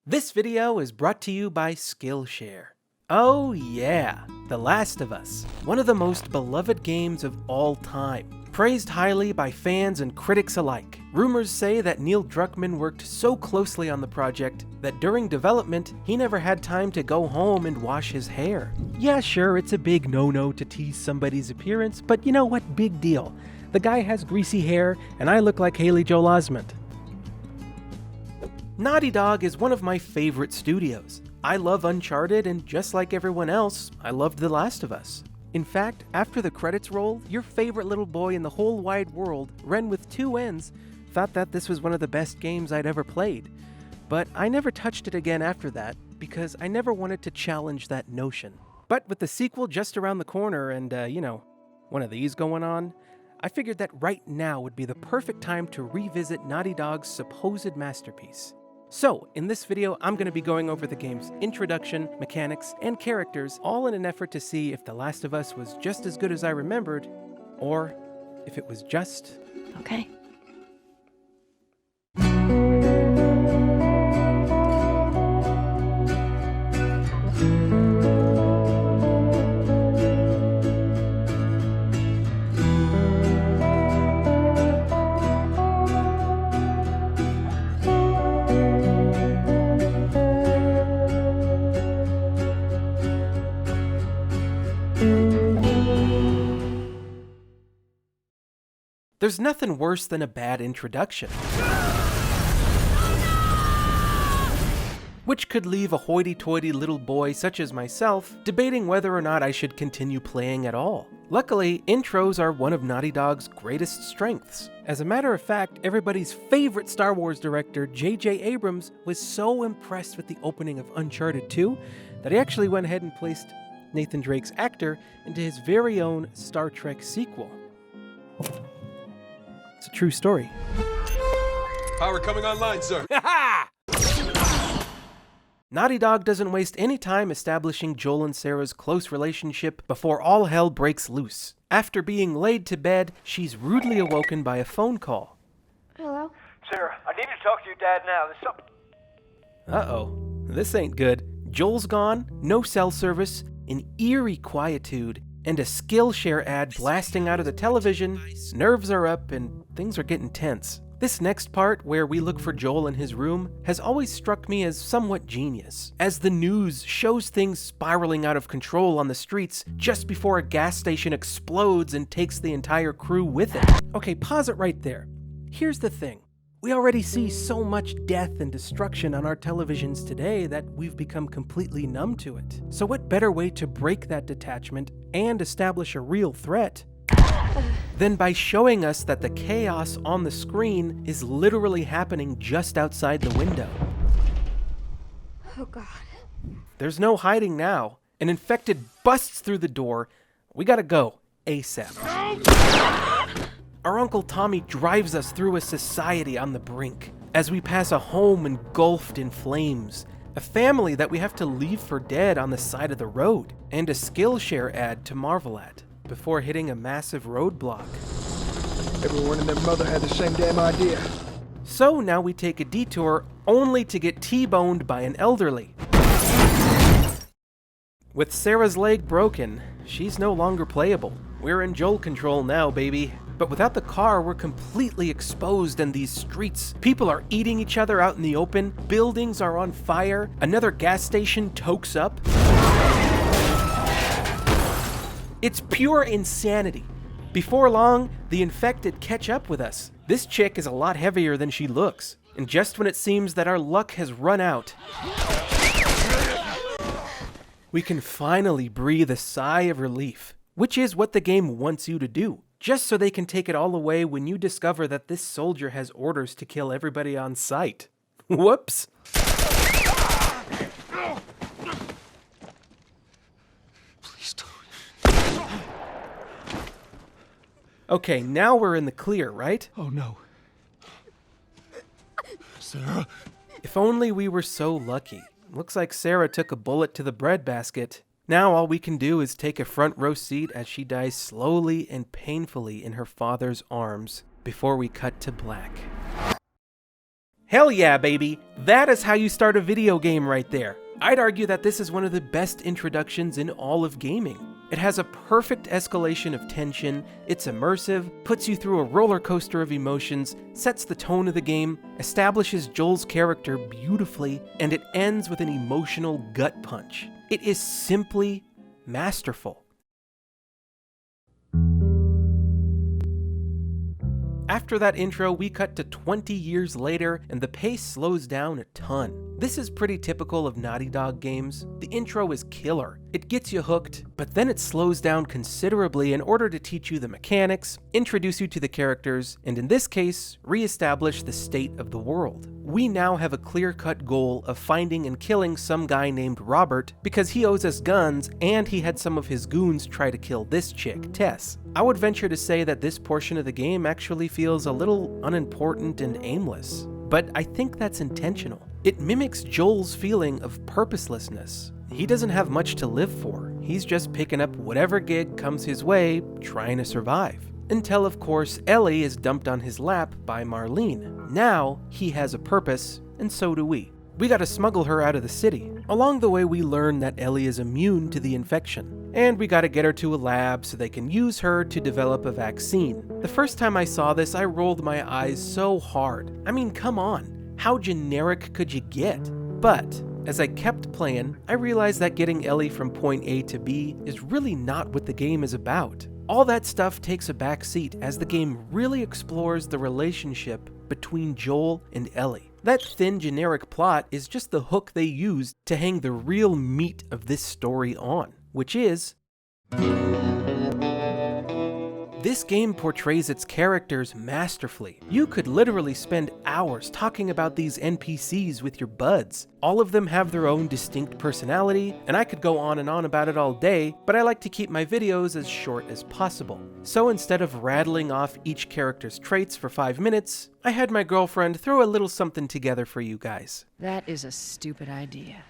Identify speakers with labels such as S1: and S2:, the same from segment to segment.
S1: This video is brought to you by Skillshare. Oh yeah, The Last of Us, one of the most beloved games of all time. Praised highly by fans and critics alike. Rumors say that Neil Druckmann worked so closely on the project that during development, he never had time to go home and wash his hair. Yeah, sure, it's a big no-no to tease somebody's appearance, but you know what? Big deal. The guy has greasy hair, and I look like Haley Joel Osment. Naughty Dog is one of my favorite studios. I love Uncharted, and just like everyone else, I loved The Last of Us. In fact, after the credits rolled, your favorite little boy in the whole wide world, Ren with 2 N's, thought that this was one of the best games I'd ever played. But I never touched it again after that, because I never wanted to challenge that notion. But with the sequel just around the corner and, one of these going on, I figured that right now would be the perfect time to revisit Naughty Dog's supposed masterpiece. So, in this video, I'm going to be going over the game's introduction, mechanics, and characters, all in an effort to see if The Last of Us was just as good as I remembered, or if it was just...
S2: Okay.
S1: There's nothing worse than a bad introduction, which could leave a hoity-toity little boy such as myself debating whether or not I should continue playing at all. Luckily, intros are one of Naughty Dog's greatest strengths. As a matter of fact, everybody's favorite Star Wars director, J.J. Abrams, was so impressed with the opening of Uncharted 2 that he actually went ahead and placed Nathan Drake's actor into his very own Star Trek sequel. It's a true story.
S3: Power coming online, sir.
S1: Naughty Dog doesn't waste any time establishing Joel and Sarah's close relationship before all hell breaks loose. After being laid to bed, she's rudely awoken by a phone call.
S2: Hello?
S4: Sarah, I need to talk to your dad now. There's something...
S1: Uh-oh, this ain't good. Joel's gone, no cell service, an eerie quietude, and a Skillshare ad blasting out of the television. Nerves are up and things are getting tense. This next part, where we look for Joel in his room, has always struck me as somewhat genius, as the news shows things spiraling out of control on the streets just before a gas station explodes and takes the entire crew with it. Okay, pause it right there. Here's the thing. We already see so much death and destruction on our televisions today that we've become completely numb to it. So what better way to break that detachment and establish a real threat than by showing us that the chaos on the screen is literally happening just outside the window?
S2: Oh God.
S1: There's no hiding now. An infected busts through the door. We gotta go ASAP. Our Uncle Tommy drives us through a society on the brink, as we pass a home engulfed in flames, a family that we have to leave for dead on the side of the road, and a Skillshare ad to marvel at, before hitting a massive roadblock.
S4: Everyone and their mother had the same damn idea.
S1: So now we take a detour only to get T-boned by an elderly. With Sarah's leg broken, she's no longer playable. We're in Joel control now, baby. But without the car, we're completely exposed in these streets. People are eating each other out in the open. Buildings are on fire. Another gas station tokes up. It's pure insanity. Before long, the infected catch up with us. This chick is a lot heavier than she looks. And just when it seems that our luck has run out, we can finally breathe a sigh of relief, which is what the game wants you to do. Just so they can take it all away when you discover that this soldier has orders to kill everybody on sight. Whoops.
S3: Please don't.
S1: Okay, now we're in the clear, right?
S3: Oh no. Sarah?
S1: If only we were so lucky. Looks like Sarah took a bullet to the breadbasket. Now all we can do is take a front row seat as she dies slowly and painfully in her father's arms before we cut to black. Hell yeah, baby! That is how you start a video game right there. I'd argue that this is one of the best introductions in all of gaming. It has a perfect escalation of tension, it's immersive, puts you through a roller coaster of emotions, sets the tone of the game, establishes Joel's character beautifully, and it ends with an emotional gut punch. It is simply masterful. After that intro, we cut to 20 years later, and the pace slows down a ton. This is pretty typical of Naughty Dog games. The intro is killer. It gets you hooked, but then it slows down considerably in order to teach you the mechanics, introduce you to the characters, and in this case, re-establish the state of the world. We now have a clear-cut goal of finding and killing some guy named Robert because he owes us guns and he had some of his goons try to kill this chick, Tess. I would venture to say that this portion of the game actually feels a little unimportant and aimless, but I think that's intentional. It mimics Joel's feeling of purposelessness. He doesn't have much to live for. He's just picking up whatever gig comes his way, trying to survive. Until, of course, Ellie is dumped on his lap by Marlene. Now, he has a purpose, and so do we. We gotta smuggle her out of the city. Along the way, we learn that Ellie is immune to the infection, and we gotta get her to a lab so they can use her to develop a vaccine. The first time I saw this, I rolled my eyes so hard. I mean, come on. How generic could you get? But as I kept playing, I realized that getting Ellie from point A to B is really not what the game is about. All that stuff takes a back seat as the game really explores the relationship between Joel and Ellie. That thin generic plot is just the hook they used to hang the real meat of this story on, which is this game portrays its characters masterfully. You could literally spend hours talking about these NPCs with your buds. All of them have their own distinct personality, and I could go on and on about it all day, but I like to keep my videos as short as possible. So instead of rattling off each character's traits for 5 minutes, I had my girlfriend throw a little something together for you guys.
S5: That is a stupid idea.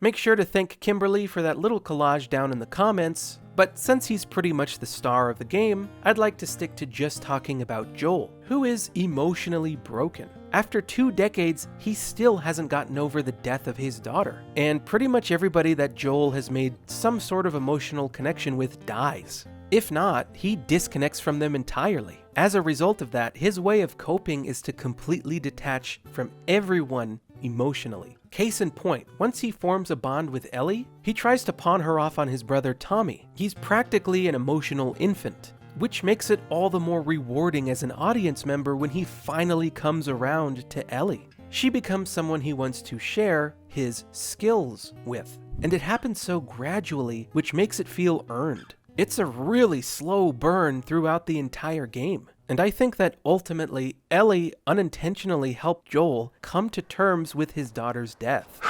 S1: Make sure to thank Kimberly for that little collage down in the comments, but since he's pretty much the star of the game, I'd like to stick to just talking about Joel, who is emotionally broken. After 2 decades, he still hasn't gotten over the death of his daughter, and pretty much everybody that Joel has made some sort of emotional connection with dies. If not, he disconnects from them entirely. As a result of that, his way of coping is to completely detach from everyone emotionally. Case in point, once he forms a bond with Ellie, he tries to pawn her off on his brother Tommy. He's practically an emotional infant, which makes it all the more rewarding as an audience member when he finally comes around to Ellie. She becomes someone he wants to share his skills with, and it happens so gradually, which makes it feel earned. It's a really slow burn throughout the entire game. And I think that ultimately, Ellie unintentionally helped Joel come to terms with his daughter's death.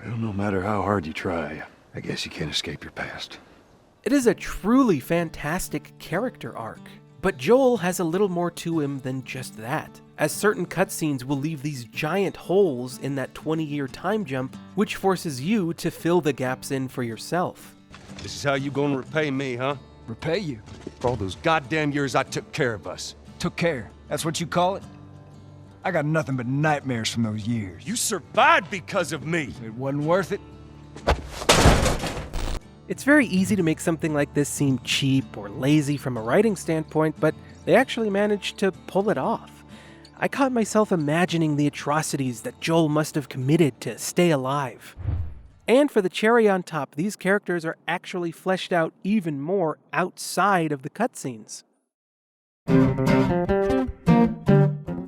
S6: Well, no matter how hard you try, I guess you can't escape your past.
S1: It is a truly fantastic character arc. But Joel has a little more to him than just that, as certain cutscenes will leave these giant holes in that 20-year time jump, which forces you to fill the gaps in for yourself.
S3: This is how you gonna repay me, huh?
S4: Repay you.
S3: For all those goddamn years I took care of us.
S4: Took care. That's what you call it? I got nothing but nightmares from those years.
S3: You survived because of me.
S4: It wasn't worth it.
S1: It's very easy to make something like this seem cheap or lazy from a writing standpoint, but they actually managed to pull it off. I caught myself imagining the atrocities that Joel must have committed to stay alive. And for the cherry on top, these characters are actually fleshed out even more outside of the cutscenes.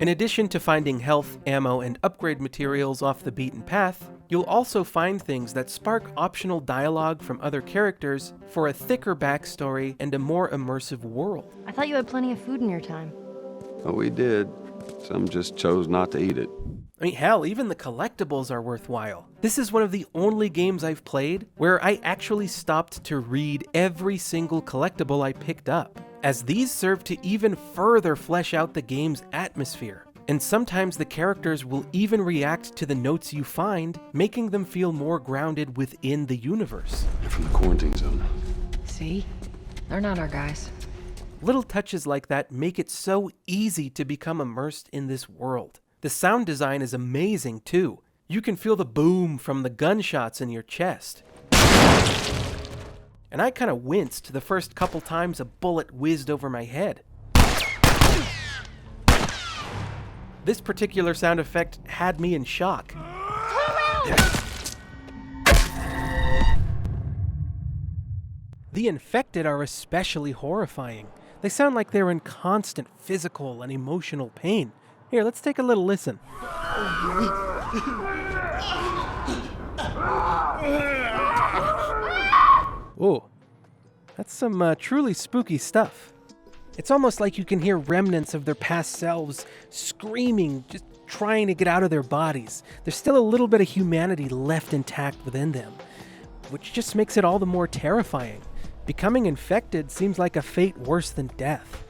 S1: In addition to finding health, ammo, and upgrade materials off the beaten path, you'll also find things that spark optional dialogue from other characters for a thicker backstory and a more immersive world.
S2: I thought you had plenty of food in your time.
S7: Oh, we did. Some just chose not to eat it.
S1: I mean, hell, even the collectibles are worthwhile. This is one of the only games I've played where I actually stopped to read every single collectible I picked up. as these serve to even further flesh out the game's atmosphere. And sometimes the characters will even react to the notes you find, making them feel more grounded within the universe.
S7: They're from the quarantine zone.
S2: See? They're not our guys.
S1: Little touches like that make it so easy to become immersed in this world. The sound design is amazing too. You can feel the boom from the gunshots in your chest. And I kind of winced the first couple times a bullet whizzed over my head. This particular sound effect had me in shock. The infected are especially horrifying. They sound like they're in constant physical and emotional pain. Here, let's take a little listen. Ooh, that's some truly spooky stuff. It's almost like you can hear remnants of their past selves screaming, just trying to get out of their bodies. There's still a little bit of humanity left intact within them, which just makes it all the more terrifying. Becoming infected seems like a fate worse than death.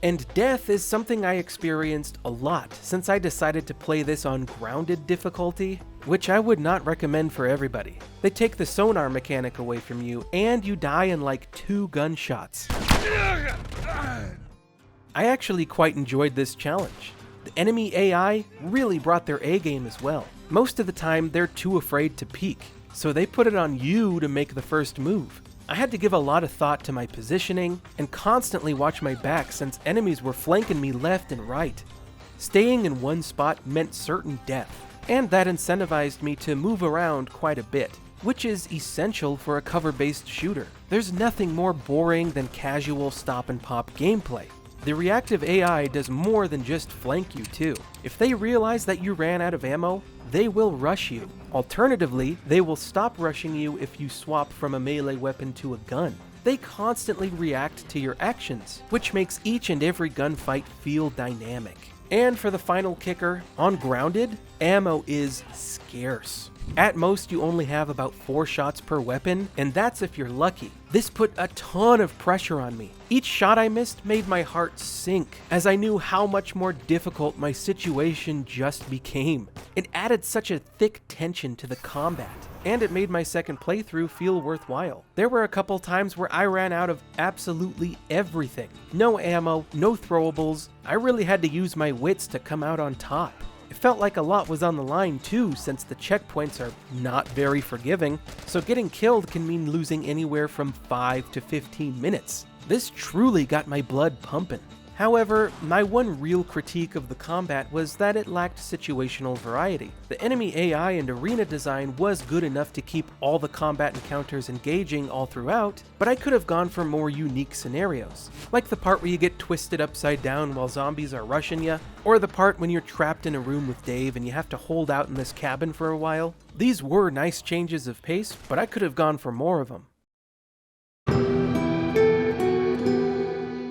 S1: And death is something I experienced a lot since I decided to play this on grounded difficulty, which I would not recommend for everybody. They take the sonar mechanic away from you, and you die in like 2 gunshots. I actually quite enjoyed this challenge. The enemy AI really brought their A game as well. Most of the time, they're too afraid to peek, so they put it on you to make the first move. I had to give a lot of thought to my positioning and constantly watch my back since enemies were flanking me left and right. Staying in one spot meant certain death, and that incentivized me to move around quite a bit, which is essential for a cover-based shooter. There's nothing more boring than casual stop-and-pop gameplay. The reactive AI does more than just flank you too. If they realize that you ran out of ammo, they will rush you. Alternatively, they will stop rushing you if you swap from a melee weapon to a gun. They constantly react to your actions, which makes each and every gunfight feel dynamic. And for the final kicker, on grounded, ammo is scarce. At most, you only have about 4 shots per weapon, and that's if you're lucky. This put a ton of pressure on me. Each shot I missed made my heart sink, as I knew how much more difficult my situation just became. It added such a thick tension to the combat, and it made my second playthrough feel worthwhile. There were a couple times where I ran out of absolutely everything. No ammo, no throwables. I really had to use my wits to come out on top. It felt like a lot was on the line too, since the checkpoints are not very forgiving, so getting killed can mean losing anywhere from 5 to 15 minutes. This truly got my blood pumping. However, my one real critique of the combat was that it lacked situational variety. The enemy AI and arena design was good enough to keep all the combat encounters engaging all throughout, but I could have gone for more unique scenarios. Like the part where you get twisted upside down while zombies are rushing you, or the part when you're trapped in a room with Dave and you have to hold out in this cabin for a while. These were nice changes of pace, but I could have gone for more of them.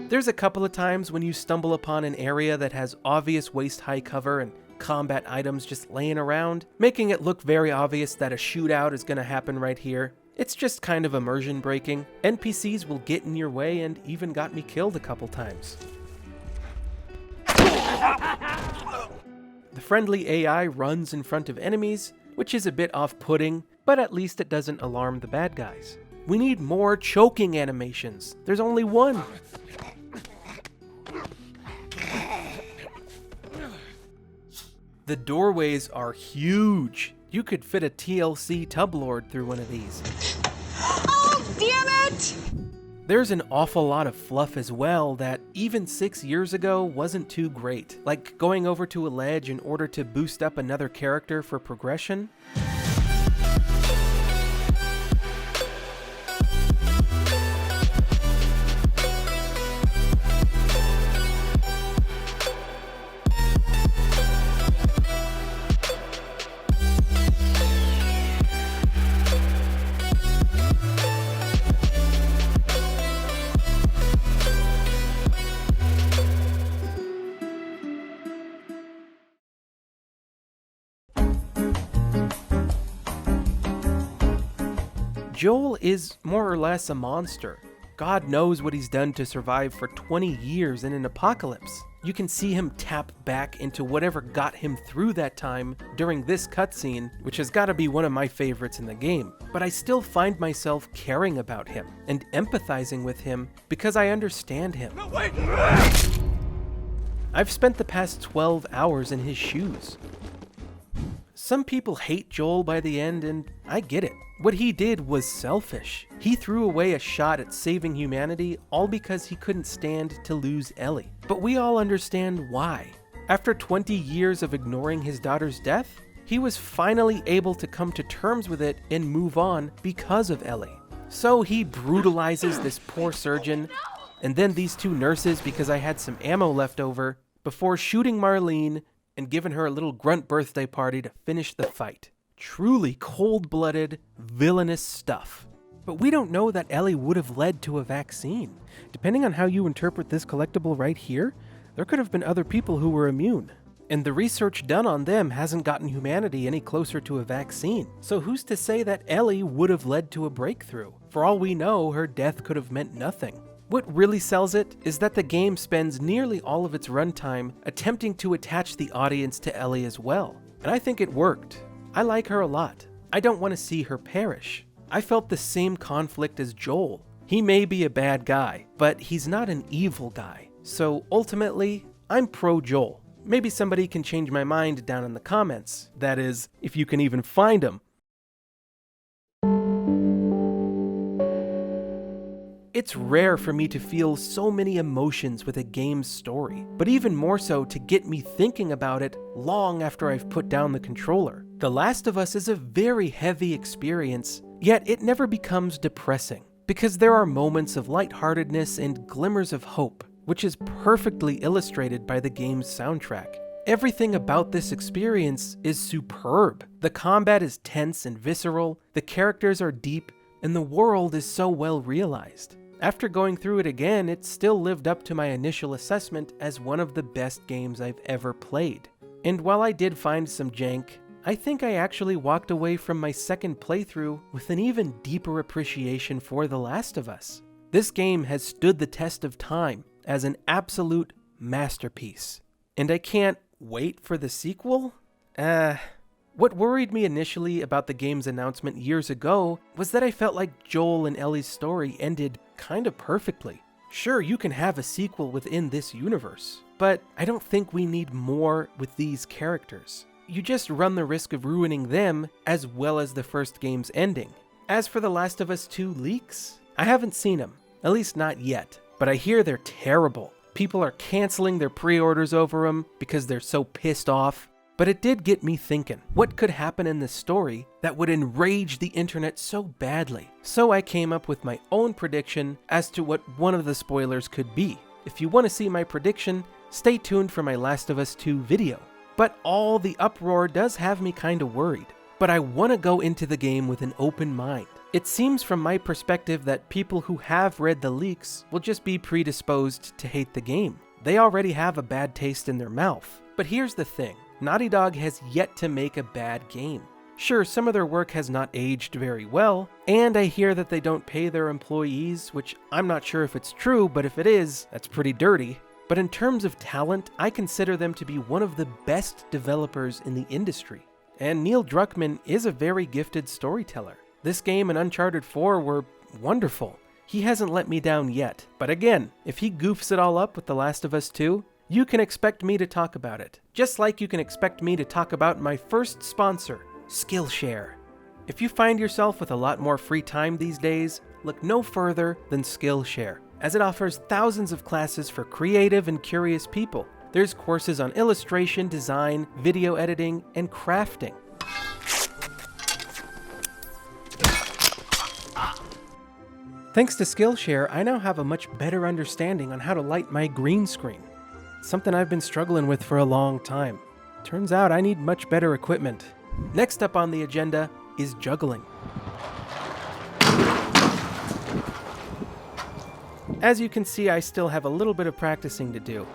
S1: There's a couple of times when you stumble upon an area that has obvious waist-high cover and combat items just laying around, making it look very obvious that a shootout is going to happen right here. It's just kind of immersion breaking. NPCs will get in your way and even got me killed a couple times. The friendly AI runs in front of enemies, which is a bit off-putting, but at least it doesn't alarm the bad guys. We need more choking animations. There's only one. The doorways are huge. You could fit a TLC tub lord through one of these.
S8: Oh, damn it!
S1: There's an awful lot of fluff as well that even 6 years ago wasn't too great, like going over to a ledge in order to boost up another character for progression. Joel is more or less a monster. God knows what he's done to survive for 20 years in an apocalypse. You can see him tap back into whatever got him through that time during this cutscene, which has got to be one of my favorites in the game. But I still find myself caring about him and empathizing with him because I understand him.
S3: No, wait!
S1: I've spent the past 12 hours in his shoes. Some people hate Joel by the end, and I get it. What he did was selfish. He threw away a shot at saving humanity all because he couldn't stand to lose Ellie. But we all understand why. After 20 years of ignoring his daughter's death, he was finally able to come to terms with it and move on because of Ellie. So he brutalizes this poor surgeon, and then these two nurses because I had some ammo left over, before shooting Marlene and giving her a little grunt birthday party to finish the fight. Truly cold-blooded, villainous stuff. But we don't know that Ellie would have led to a vaccine. Depending on how you interpret this collectible right here, there could have been other people who were immune. And the research done on them hasn't gotten humanity any closer to a vaccine. So who's to say that Ellie would have led to a breakthrough? For all we know, her death could have meant nothing. What really sells it is that the game spends nearly all of its runtime attempting to attach the audience to Ellie as well. And I think it worked. I like her a lot. I don't want to see her perish. I felt the same conflict as Joel. He may be a bad guy, but he's not an evil guy. So ultimately, I'm pro Joel. Maybe somebody can change my mind down in the comments. That is, if you can even find them. It's rare for me to feel so many emotions with a game's story, but even more so to get me thinking about it long after I've put down the controller. The Last of Us is a very heavy experience, yet it never becomes depressing, because there are moments of lightheartedness and glimmers of hope, which is perfectly illustrated by the game's soundtrack. Everything about this experience is superb. The combat is tense and visceral, the characters are deep, and the world is so well realized. After going through it again, it still lived up to my initial assessment as one of the best games I've ever played. And while I did find some jank, I think I actually walked away from my second playthrough with an even deeper appreciation for The Last of Us. This game has stood the test of time as an absolute masterpiece. And I can't wait for the sequel? What worried me initially about the game's announcement years ago was that I felt like Joel and Ellie's story ended kind of perfectly. Sure, you can have a sequel within this universe, but I don't think we need more with these characters. You just run the risk of ruining them as well as the first game's ending. As for The Last of Us 2 leaks, I haven't seen them, at least not yet, but I hear they're terrible. People are canceling their pre-orders over them because they're so pissed off. But it did get me thinking, what could happen in this story that would enrage the internet so badly? So I came up with my own prediction as to what one of the spoilers could be. If you want to see my prediction, stay tuned for my Last of Us 2 video. But all the uproar does have me kinda worried. But I want to go into the game with an open mind. It seems from my perspective that people who have read the leaks will just be predisposed to hate the game. They already have a bad taste in their mouth. But here's the thing. Naughty Dog has yet to make a bad game. Sure, some of their work has not aged very well, and I hear that they don't pay their employees, which I'm not sure if it's true, but if it is, that's pretty dirty. But in terms of talent, I consider them to be one of the best developers in the industry. And Neil Druckmann is a very gifted storyteller. This game and Uncharted 4 were wonderful. He hasn't let me down yet. But again, if he goofs it all up with The Last of Us 2, you can expect me to talk about it. Just like you can expect me to talk about my first sponsor, Skillshare. If you find yourself with a lot more free time these days, look no further than Skillshare, as it offers thousands of classes for creative and curious people. There's courses on illustration, design, video editing, and crafting. Thanks to Skillshare, I now have a much better understanding on how to light my green screen. Something I've been struggling with for a long time. Turns out I need much better equipment. Next up on the agenda is juggling. As you can see, I still have a little bit of practicing to do.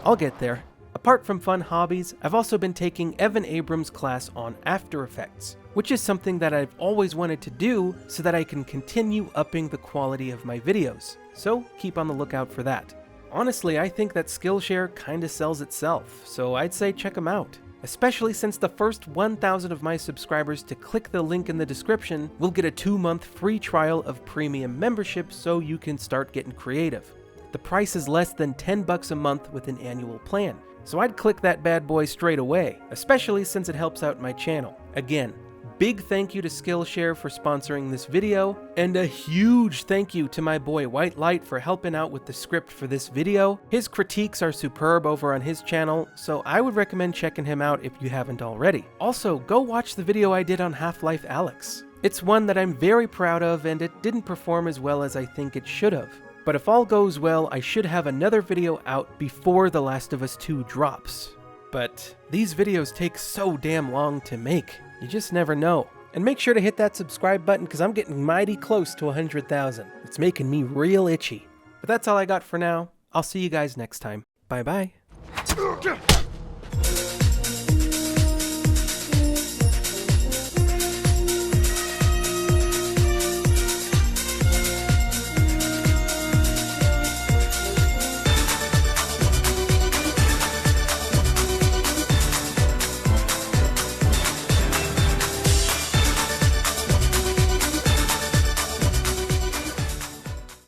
S1: I'll get there. Apart from fun hobbies, I've also been taking Evan Abrams' class on After Effects. which is something that I've always wanted to do so that I can continue upping the quality of my videos. So keep on the lookout for that. Honestly, I think that Skillshare kinda sells itself, so I'd say check them out. Especially since the first 1,000 of my subscribers to click the link in the description will get a 2-month free trial of premium membership so you can start getting creative. The price is less than $10 a month with an annual plan, so I'd click that bad boy straight away, especially since it helps out my channel. Again, big thank you to Skillshare for sponsoring this video, and a huge thank you to my boy White Light for helping out with the script for this video. His critiques are superb over on his channel, so I would recommend checking him out if you haven't already. Also, go watch the video I did on Half-Life Alyx. It's one that I'm very proud of, and it didn't perform as well as I think it should have. But if all goes well, I should have another video out before The Last of Us 2 drops. But these videos take so damn long to make. You just never know. And make sure to hit that subscribe button because I'm getting mighty close to 100,000. It's making me real itchy. But that's all I got for now. I'll see you guys next time. Bye-bye.